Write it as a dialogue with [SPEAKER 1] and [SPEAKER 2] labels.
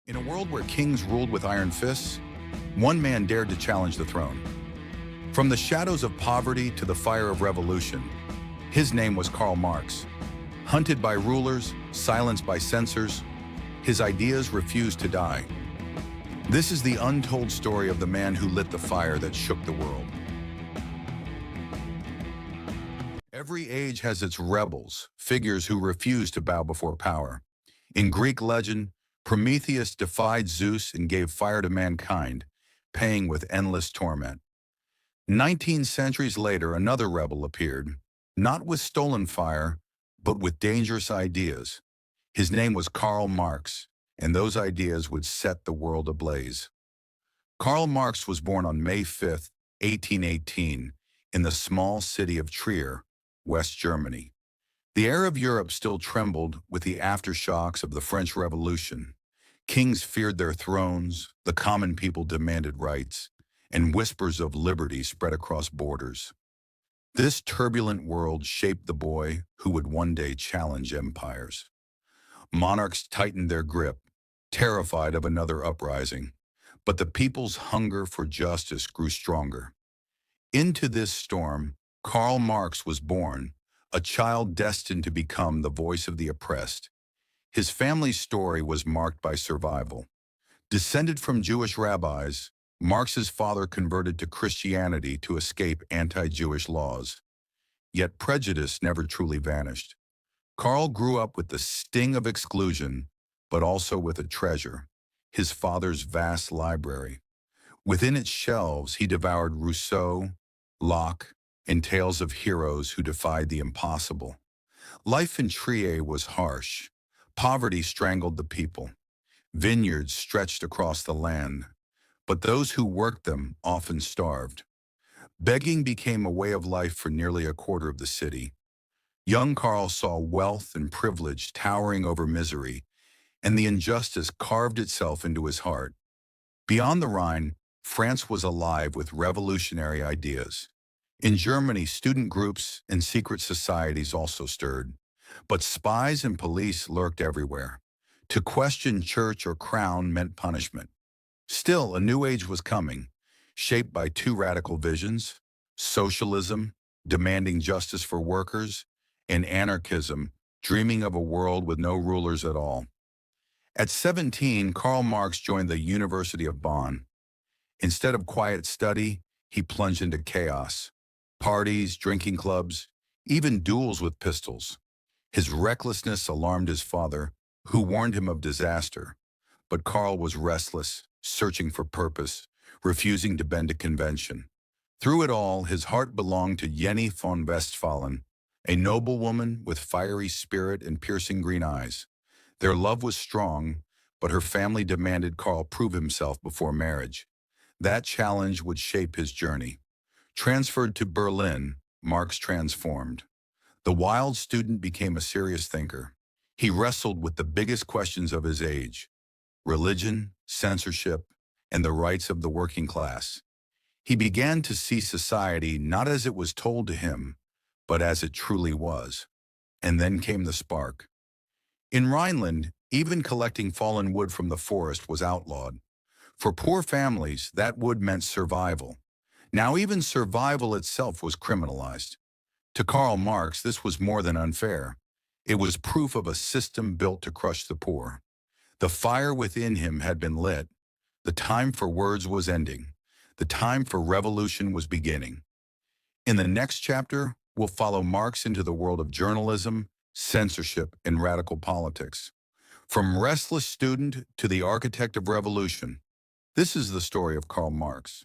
[SPEAKER 1] In a world where kings ruled with iron fists, one man dared to challenge the throne. From the shadows of poverty to the fire of revolution, his name was Karl Marx. Hunted by rulers, silenced by censors, his ideas refused to die. This is the untold story of the man who lit the fire that shook the world. Every age has its rebels, figures who refuse to bow before power. In Greek legend, Prometheus defied Zeus and gave fire to mankind, paying with endless torment. 19 centuries later, another rebel appeared, not with stolen fire, but with dangerous ideas. His name was Karl Marx, and those ideas would set the world ablaze. Karl Marx was born on May 5, 1818, in the small city of Trier, West Germany. The air of Europe still trembled with the aftershocks of the French Revolution. Kings feared their thrones, the common people demanded rights, and whispers of liberty spread across borders. This turbulent world shaped the boy who would one day challenge empires. Monarchs tightened their grip, terrified of another uprising, but the people's hunger for justice grew stronger. Into this storm, Karl Marx was born, a child destined to become the voice of the oppressed. His family's story was marked by survival. Descended from Jewish rabbis, Marx's father converted to Christianity to escape anti-Jewish laws. Yet prejudice never truly vanished. Karl grew up with the sting of exclusion, but also with a treasure, his father's vast library. Within its shelves, he devoured Rousseau, Locke, and tales of heroes who defied the impossible. Life in Trier was harsh. Poverty strangled the people. Vineyards stretched across the land, but those who worked them often starved. Begging became a way of life for nearly a quarter of the city. Young Karl saw wealth and privilege towering over misery, and the injustice carved itself into his heart. Beyond the Rhine, France was alive with revolutionary ideas. In Germany, student groups and secret societies also stirred, but spies and police lurked everywhere. To question church or crown meant punishment. Still, a new age was coming, shaped by two radical visions: socialism, demanding justice for workers, and anarchism, dreaming of a world with no rulers at all. At 17, Karl Marx joined the University of Bonn. Instead of quiet study, he plunged into chaos. Parties, drinking clubs, even duels with pistols. His recklessness alarmed his father, who warned him of disaster. But Karl was restless, searching for purpose, refusing to bend to convention. Through it all, his heart belonged to Jenny von Westphalen, a noblewoman with fiery spirit and piercing green eyes. Their love was strong, but her family demanded Karl prove himself before marriage. That challenge would shape his journey. Transferred to Berlin, Marx transformed. The wild student became a serious thinker. He wrestled with the biggest questions of his age: religion, censorship, and the rights of the working class. He began to see society not as it was told to him, but as it truly was. And then came the spark. In Rhineland, even collecting fallen wood from the forest was outlawed. For poor families, that wood meant survival. Now even survival itself was criminalized. To Karl Marx, this was more than unfair. It was proof of a system built to crush the poor. The fire within him had been lit. The time for words was ending. The time for revolution was beginning. In the next chapter, we'll follow Marx into the world of journalism, censorship, and radical politics. From restless student to the architect of revolution, this is the story of Karl Marx.